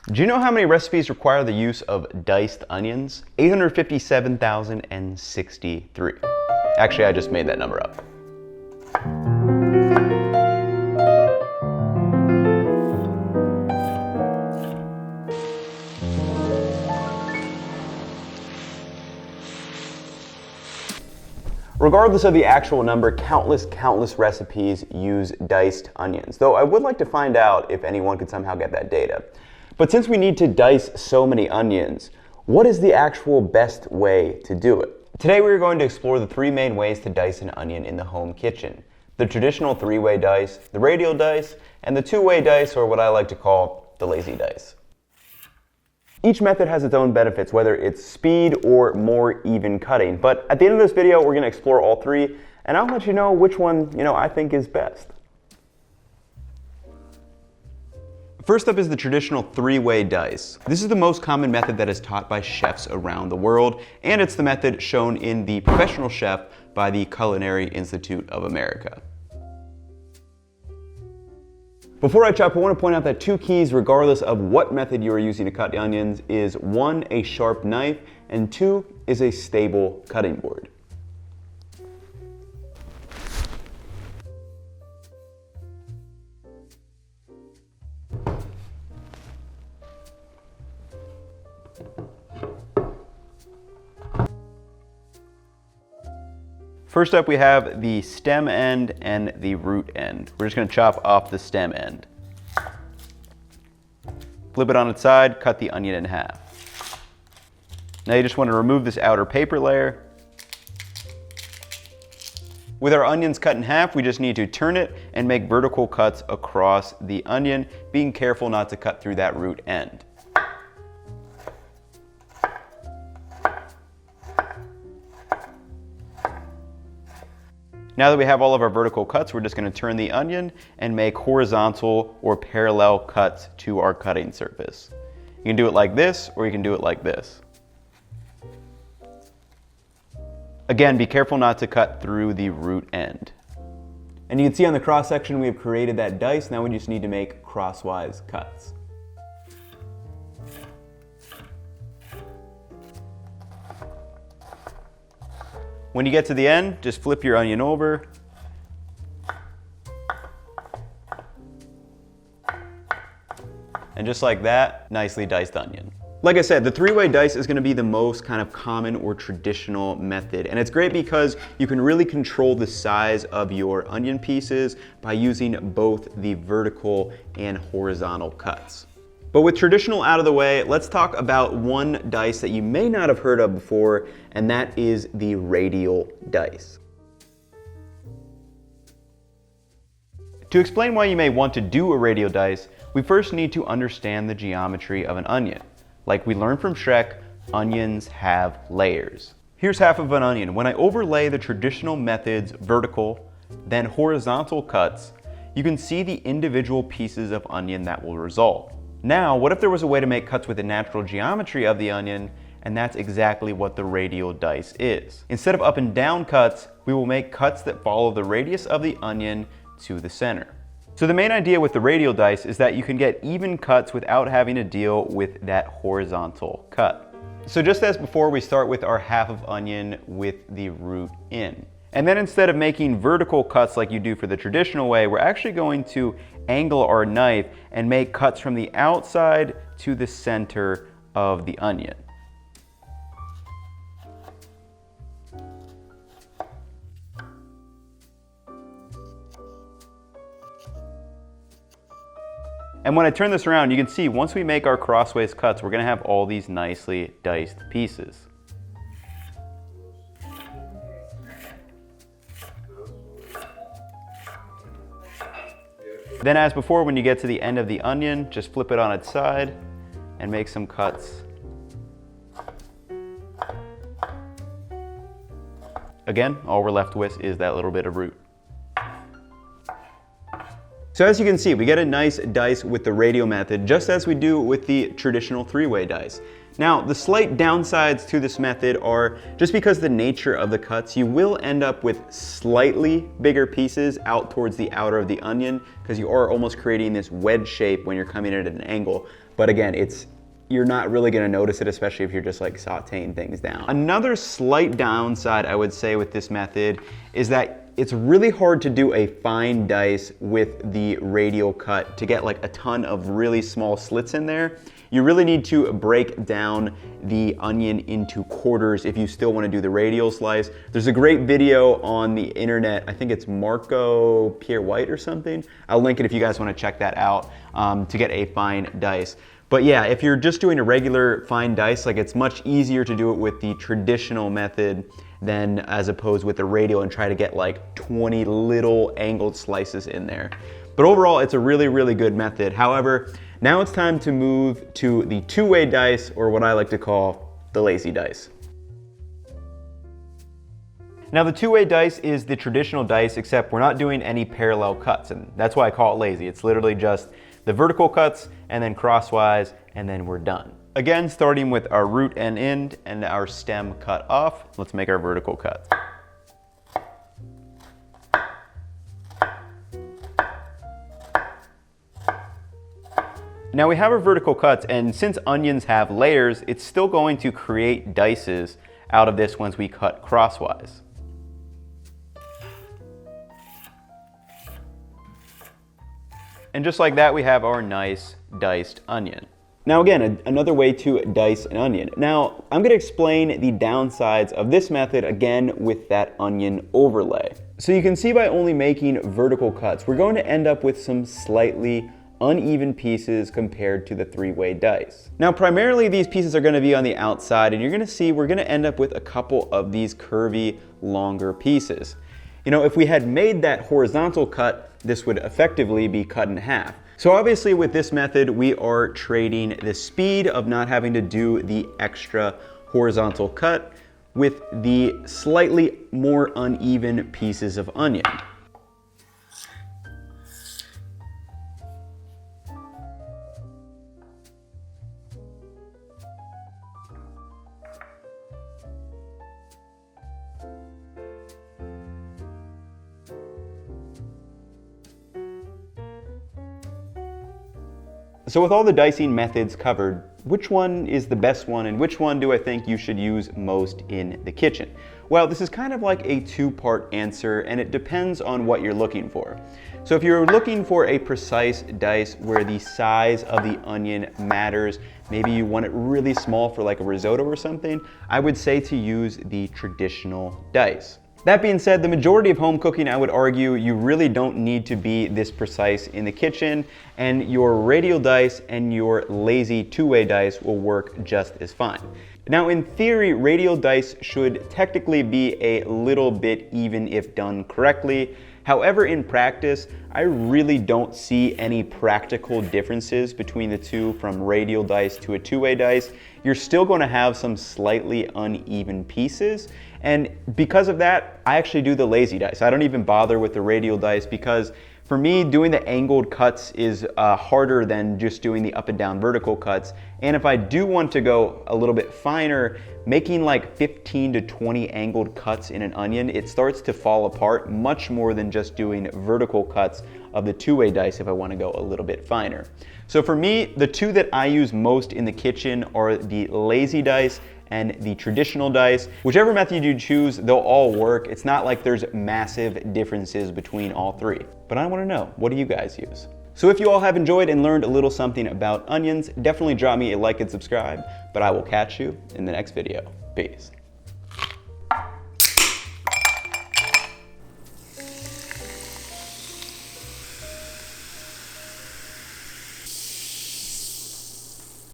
Do you know how many recipes require the use of diced onions? 857,063. Actually, I just made that number up. Regardless of the actual number, countless recipes use diced onions, though I would like to find out if anyone could somehow get that data. But since we need to dice so many onions, what is the actual best way to do it? Today we're going to explore the 3 main ways to dice an onion in the home kitchen. The traditional 3-way dice, the radial dice, and the 2-way dice, or what I like to call the lazy dice. Each method has its own benefits, whether it's speed or more even cutting. But at the end of this video, we're going to explore all 3, and I'll let you know which one, I think is best. First up is the traditional 3-way dice. This is the most common method that is taught by chefs around the world, and it's the method shown in The Professional Chef by the Culinary Institute of America. Before I chop, I want to point out that 2 keys, regardless of what method you are using to cut the onions, is 1, a sharp knife, and 2, is a stable cutting board. First up, we have the stem end and the root end. We're just going to chop off the stem end. Flip it on its side, cut the onion in half. Now you just want to remove this outer paper layer. With our onions cut in half, we just need to turn it and make vertical cuts across the onion, being careful not to cut through that root end. Now that we have all of our vertical cuts, we're just going to turn the onion and make horizontal or parallel cuts to our cutting surface. You can do it like this, or you can do it like this. Again, be careful not to cut through the root end. And you can see on the cross section we have created that dice. Now we just need to make crosswise cuts. When you get to the end, just flip your onion over. And just like that, nicely diced onion. Like I said, the 3-way dice is going to be the most kind of common or traditional method. And it's great because you can really control the size of your onion pieces by using both the vertical and horizontal cuts. But with traditional out of the way, let's talk about one dice that you may not have heard of before, and that is the radial dice. To explain why you may want to do a radial dice, we first need to understand the geometry of an onion. Like we learned from Shrek, onions have layers. Here's half of an onion. When I overlay the traditional methods vertical, then horizontal cuts, you can see the individual pieces of onion that will result. Now, what if there was a way to make cuts with the natural geometry of the onion, and that's exactly what the radial dice is. Instead of up and down cuts, we will make cuts that follow the radius of the onion to the center. So the main idea with the radial dice is that you can get even cuts without having to deal with that horizontal cut. So just as before, we start with our half of onion with the root in. And then instead of making vertical cuts like you do for the traditional way, we're actually going to angle our knife and make cuts from the outside to the center of the onion. And when I turn this around, you can see once we make our crossways cuts, we're going to have all these nicely diced pieces. Then as before, when you get to the end of the onion, just flip it on its side and make some cuts. Again, all we're left with is that little bit of root. So as you can see, we get a nice dice with the radial method, just as we do with the traditional three-way dice. Now, the slight downsides to this method are just because the nature of the cuts, you will end up with slightly bigger pieces out towards the outer of the onion, because you are almost creating this wedge shape when you're coming in at an angle. But again, you're not really gonna notice it, especially if you're just like sauteing things down. Another slight downside I would say with this method is that it's really hard to do a fine dice with the radial cut to get like a ton of really small slits in there. You really need to break down the onion into quarters if you still want to do the radial slice. There's a great video on the internet, I think it's Marco Pierre White or something. I'll link it if you guys want to check that out to get a fine dice. But yeah, if you're just doing a regular fine dice, like it's much easier to do it with the traditional method than as opposed with the radial and try to get like 20 little angled slices in there. But overall, it's a really, really good method. However, now it's time to move to the two-way dice, or what I like to call the lazy dice. Now the two-way dice is the traditional dice, except we're not doing any parallel cuts, and that's why I call it lazy. It's literally just the vertical cuts and then crosswise, and then we're done. Again, starting with our root and end and our stem cut off, let's make our vertical cuts. Now we have our vertical cuts, and since onions have layers, it's still going to create dices out of this once we cut crosswise. And just like that, we have our nice diced onion. Now again, another way to dice an onion. Now, I'm gonna explain the downsides of this method again with that onion overlay. So you can see by only making vertical cuts, we're going to end up with some slightly uneven pieces compared to the three-way dice. Now, primarily these pieces are gonna be on the outside, and you're gonna see we're gonna end up with a couple of these curvy, longer pieces. You know, if we had made that horizontal cut, this would effectively be cut in half. So obviously with this method, we are trading the speed of not having to do the extra horizontal cut with the slightly more uneven pieces of onion. So with all the dicing methods covered, which one is the best one and which one do I think you should use most in the kitchen? Well, this is kind of like a two-part answer, and it depends on what you're looking for. So if you're looking for a precise dice where the size of the onion matters, maybe you want it really small for like a risotto or something, I would say to use the traditional dice. That being said, the majority of home cooking, I would argue, you really don't need to be this precise in the kitchen, and your radial dice and your lazy two-way dice will work just as fine. Now, in theory, radial dice should technically be a little bit even if done correctly. However, in practice, I really don't see any practical differences between the two from radial dice to a two-way dice. You're still going to have some slightly uneven pieces, and because of that, I actually do the lazy dice. I don't even bother with the radial dice because for me, doing the angled cuts is harder than just doing the up and down vertical cuts. And if I do want to go a little bit finer, making like 15 to 20 angled cuts in an onion, it starts to fall apart much more than just doing vertical cuts of the two-way dice if I want to go a little bit finer. So for me, the two that I use most in the kitchen are the lazy dice and the traditional dice. Whichever method you choose, they'll all work. It's not like there's massive differences between all three. But I want to know, what do you guys use? So if you all have enjoyed and learned a little something about onions, definitely drop me a like and subscribe, but I will catch you in the next video. Peace.